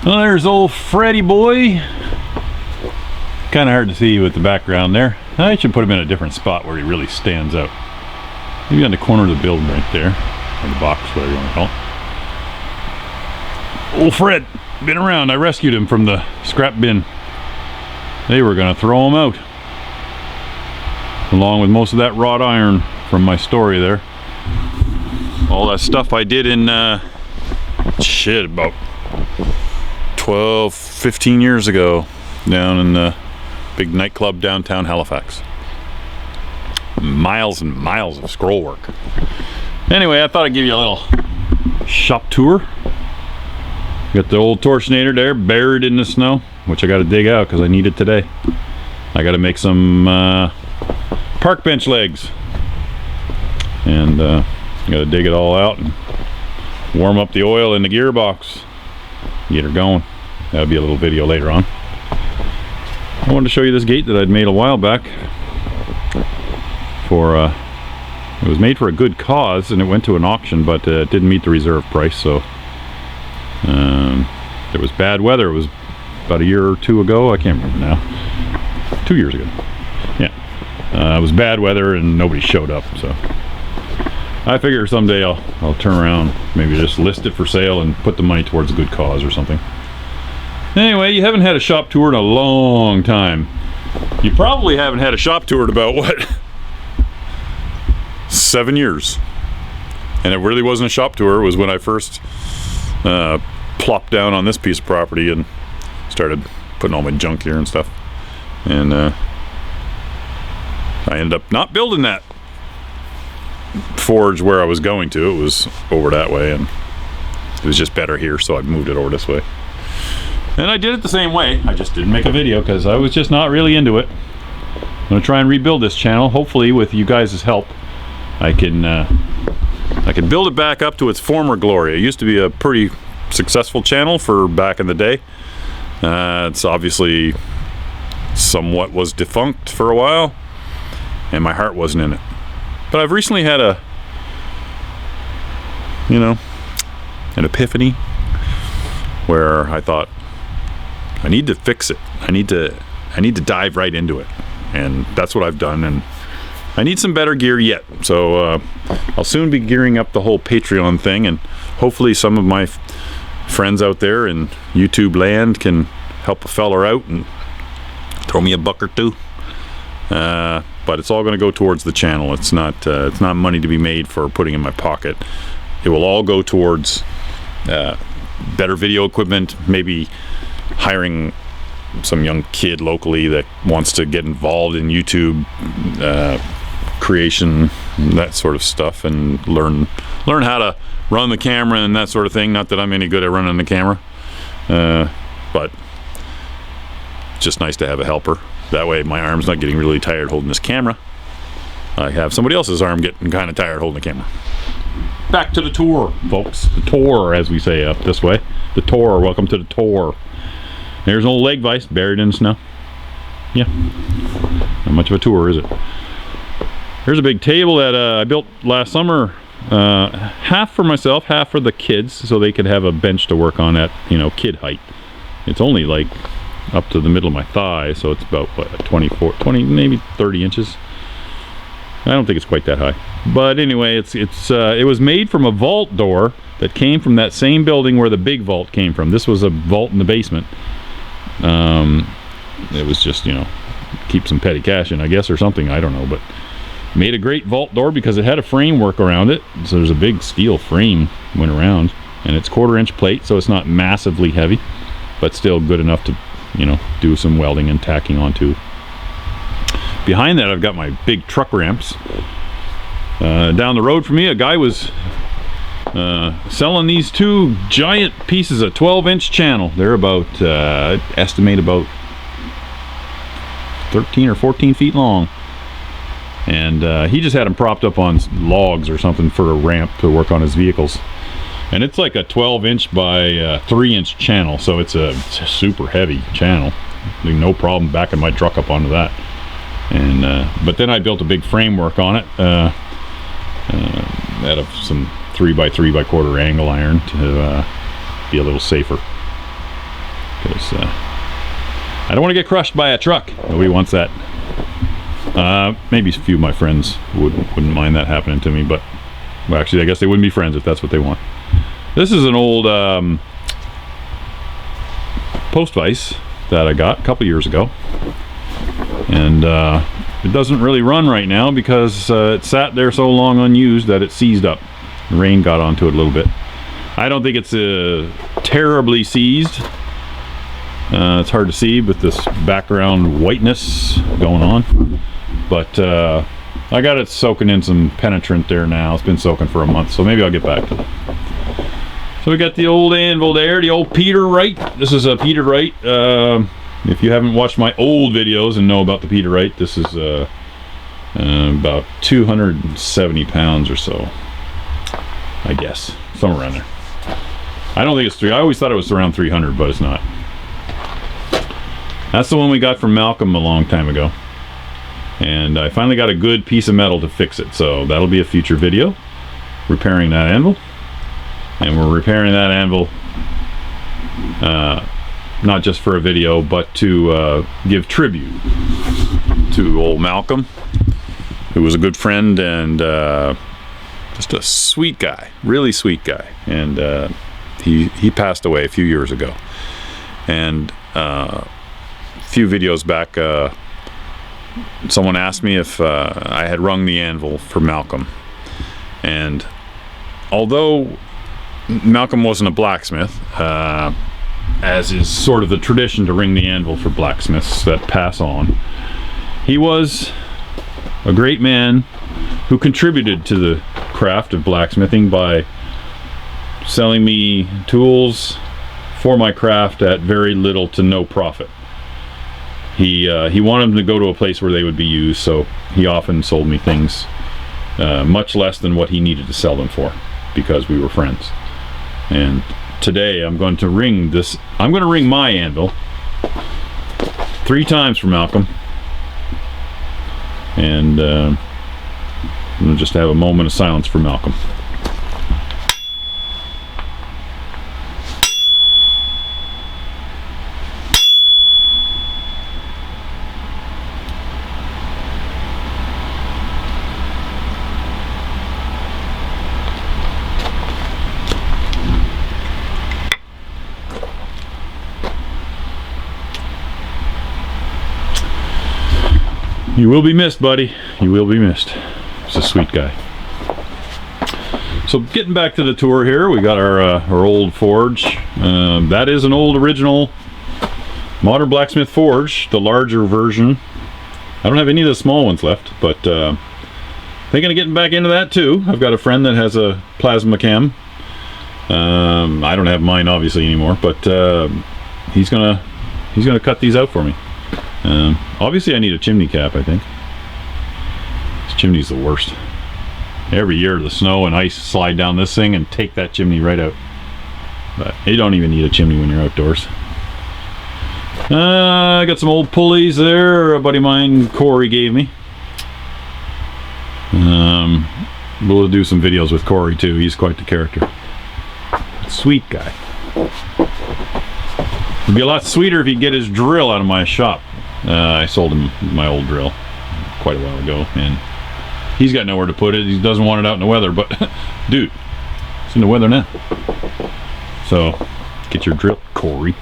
Well, there's old Freddy boy. Kind of hard to see with the background there. I should put him in a different spot where he really stands out. Maybe on the corner of the building right there. Or the box, whatever you want to call it. Old Fred, been around. I rescued him from the scrap bin. They were going to throw him out. Along with most of that wrought iron from my story there. All that stuff I did in, about 12, 15 years ago. Down in the big nightclub downtown Halifax. Miles and miles of scroll work. Anyway, I thought I'd give you a little shop tour. Got the old torsionator there buried in the snow, which I got to dig out because I need it today. I got to make some park bench legs, and got to dig it all out and warm up the oil in the gearbox, get her going. That'll be a little video later on. I wanted to show you this gate that I'd made a while back for it was made for a good cause, and it went to an auction, but it didn't meet the reserve price. So there was bad weather. It was about a year or two ago. I can't remember now. 2 years ago. Yeah. It was bad weather and nobody showed up. So I figure someday I'll turn around, maybe just list it for sale and put the money towards a good cause or something. Anyway, you haven't had a shop tour in a long time. You probably haven't had a shop tour in about, what, 7 years. And it really wasn't a shop tour. It was when I first plopped down on this piece of property and started putting all my junk here and stuff. And I ended up not building that forge where I was going to. It was over that way, and it was just better here, so I moved it over this way. And I did it the same way. I just didn't make a video because I was just not really into it. I'm going to try and rebuild this channel. Hopefully, with you guys' help, I can build it back up to its former glory. It used to be a pretty successful channel for back in the day. It's obviously somewhat was defunct for a while, and my heart wasn't in it. But I've recently had an epiphany where I thought, I need to fix it. I need to dive right into it, and that's what I've done. And I need some better gear yet, so I'll soon be gearing up the whole Patreon thing, and hopefully some of my friends out there in YouTube land can help a feller out and throw me a buck or two. But it's all going to go towards the channel. It's not money to be made for putting in my pocket. It will all go towards better video equipment, maybe hiring some young kid locally that wants to get involved in YouTube creation, that sort of stuff, and learn how to run the camera and that sort of thing. Not that I'm any good at running the camera, but it's just nice to have a helper. That way my arm's not getting really tired holding this camera. I have somebody else's arm getting kind of tired holding the camera. Back to the tour, folks. The tour, as we say up this way. The tour. Welcome to the tour. There's an old leg vise buried in the snow. Yeah. Not much of a tour, is it? Here's a big table that I built last summer. Half for myself, half for the kids, so they could have a bench to work on at, kid height. It's only like up to the middle of my thigh, so it's about, what, 20, maybe 30 inches. I don't think it's quite that high. But anyway, it was made from a vault door that came from that same building where the big vault came from. This was a vault in the basement. It was just, keep some petty cash in, I guess, or something. I don't know, but made a great vault door because it had a framework around it. So there's a big steel frame went around, and it's 1/4-inch plate, so it's not massively heavy, but still good enough to, do some welding and tacking onto. Behind that, I've got my big truck ramps. Down the road from me, a guy was selling these two giant pieces of 12-inch channel. They're about, estimate about 13 or 14 feet long. And he just had them propped up on logs or something for a ramp to work on his vehicles. And it's like a 12-inch by 3-inch channel, so it's a super heavy channel. No problem backing my truck up onto that. And but then I built a big framework on it out of some 3x3 by 1/4 angle iron to be a little safer. because I don't want to get crushed by a truck. Nobody wants that. Maybe a few of my friends wouldn't mind that happening to me, but well, actually, I guess they wouldn't be friends if that's what they want. This is an old post vise that I got a couple years ago, and it doesn't really run right now because it sat there so long unused that it seized up. The rain got onto it a little bit. I don't think it's terribly seized. It's hard to see with this background whiteness going on, but I got it soaking in some penetrant there now. It's been soaking for a month, so maybe I'll get back to that. So we got the old anvil there, the old Peter Wright. This is a Peter Wright. If you haven't watched my old videos and know about the Peter Wright, this is about 270 pounds or so, I guess, somewhere around there. I don't think it's I always thought it was around 300, but it's not. That's the one we got from Malcolm a long time ago, and I finally got a good piece of metal to fix it, so that'll be a future video, repairing that anvil. And we're repairing that anvil not just for a video, but to give tribute to old Malcolm, who was a good friend and just a sweet guy, really sweet guy. And he passed away a few years ago. And a few videos back, someone asked me if I had rung the anvil for Malcolm. And although Malcolm wasn't a blacksmith, as is sort of the tradition to ring the anvil for blacksmiths that pass on, he was a great man who contributed to the craft of blacksmithing by selling me tools for my craft at very little to no profit. He wanted them to go to a place where they would be used, so he often sold me things much less than what he needed to sell them for, because we were friends. And today I'm going to ring this. I'm going to ring my anvil 3 times for Malcolm, and I'm going to just have a moment of silence for Malcolm. You will be missed, buddy. You will be missed. He's a sweet guy. So getting back to the tour here, we got our old forge. That is an old original modern blacksmith forge, the larger version. I don't have any of the small ones left, but thinking of getting back into that too. I've got a friend that has a plasma cam. I don't have mine obviously anymore, but he's gonna cut these out for me. Obviously I need a chimney cap, I think. This chimney's the worst. Every year the snow and ice slide down this thing and take that chimney right out. But you don't even need a chimney when you're outdoors. I got some old pulleys there a buddy of mine, Corey, gave me. We'll do some videos with Corey too. He's quite the character. Sweet guy. It'd be a lot sweeter if he'd get his drill out of my shop. I sold him my old drill quite a while ago, and he's got nowhere to put it. He doesn't want it out in the weather, but dude, it's in the weather now. So get your drill, Corey.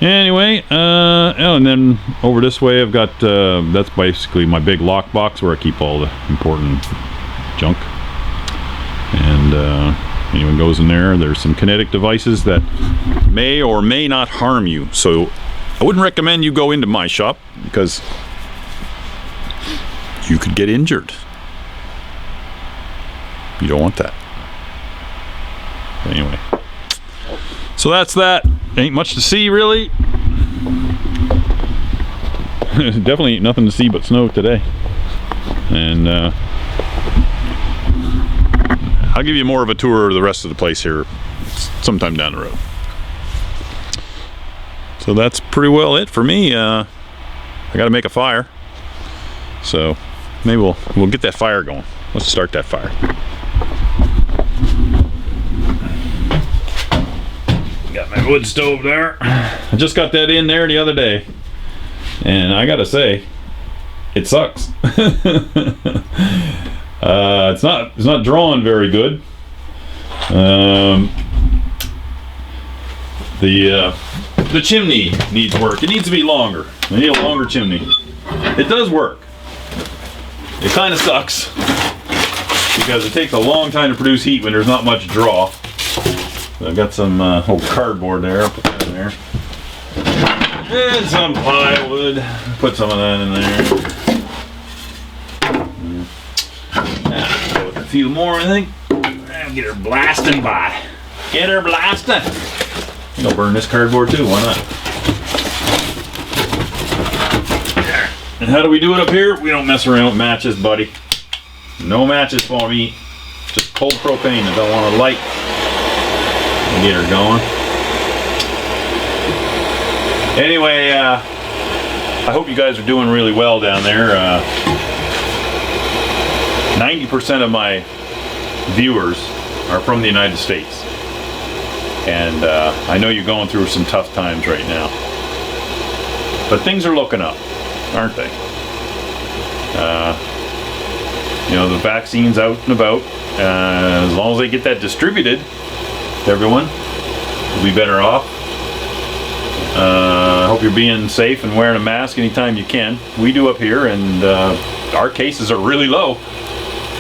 Anyway, oh, and then over this way I've got that's basically my big lock box where I keep all the important junk. And anyone goes in there, there's some kinetic devices that may or may not harm you. So I wouldn't recommend you go into my shop because you could get injured. You don't want that. Anyway, so that's that. Ain't much to see really. Definitely ain't nothing to see but snow today. And I'll give you more of a tour of the rest of the place here sometime down the road. So that's pretty well it for me. I gotta make a fire. So maybe we'll get that fire going. Let's start that fire. Got my wood stove there. I just got that in there the other day, and I gotta say, it sucks. It's not drawing very good. The chimney needs work. It needs to be longer. I need a longer chimney. It does work. It kind of sucks because it takes a long time to produce heat when there's not much draw. So I've got some old cardboard there. I'll put that in there. And some plywood. Put some of that in there. A few more, I think. And get her blasting by. Get her blasting. I'll burn this cardboard too. Why not? And how do we do it up here? We don't mess around with matches, buddy. No matches for me. Just cold propane. I don't want to light. Get her going. Anyway, I hope you guys are doing really well down there. 90% of my viewers are from the United States. And I know you're going through some tough times right now. But things are looking up, aren't they? You know, the vaccine's out and about. As long as they get that distributed to everyone, we'll be better off. I hope you're being safe and wearing a mask anytime you can. We do up here, and our cases are really low.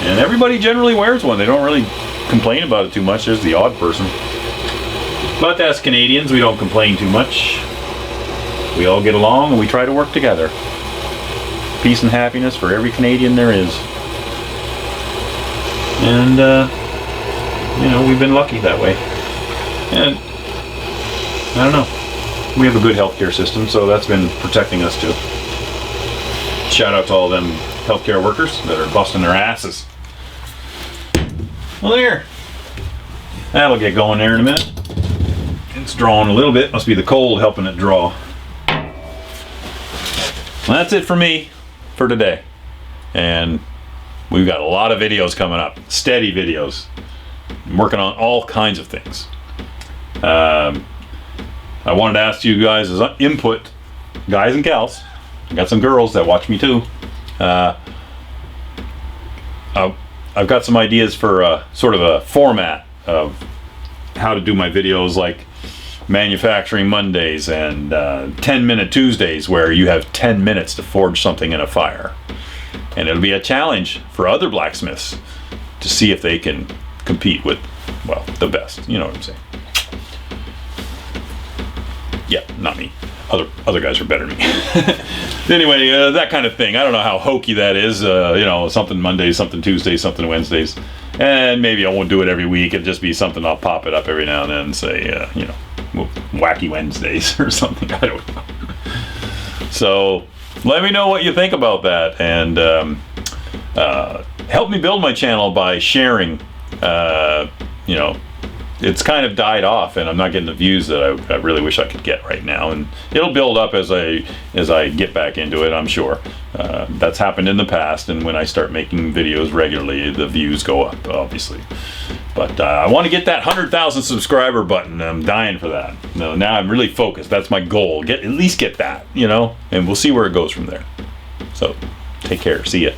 And everybody generally wears one. They don't really complain about it too much. There's the odd person. But as Canadians, we don't complain too much. We all get along and we try to work together. Peace and happiness for every Canadian there is. And, you know, we've been lucky that way. And, I don't know. We have a good healthcare system, so that's been protecting us too. Shout out to all them healthcare workers that are busting their asses. Well, there. That'll get going there in a minute. It's drawing a little bit. Must be the cold helping it draw. Well, that's it for me for today. And we've got a lot of videos coming up. Steady videos. I'm working on all kinds of things. I wanted to ask you guys as input, guys and gals. I got some girls that watch me too. I've got some ideas for sort of a format of how to do my videos, like manufacturing Mondays and 10-minute Tuesdays, where you have 10 minutes to forge something in a fire. And it'll be a challenge for other blacksmiths to see if they can compete with, well, the best. You know what I'm saying? Yeah, not me. Other guys are better than me. Anyway, that kind of thing. I don't know how hokey that is. You know, something Mondays, something Tuesdays, something Wednesdays. And maybe I won't do it every week. It'll just be something I'll pop it up every now and then and say, you know, Wacky Wednesdays or something. I don't know. So let me know what you think about that. And help me build my channel by sharing. You know, it's kind of died off, and I'm not getting the views that I really wish I could get right now. And it'll build up as I get back into it, I'm sure. That's happened in the past, and when I start making videos regularly, the views go up, obviously. But I want to get that 100,000 subscriber button. I'm dying for that. Now I'm really focused. That's my goal. At least get that, you know, and we'll see where it goes from there. So take care. See ya.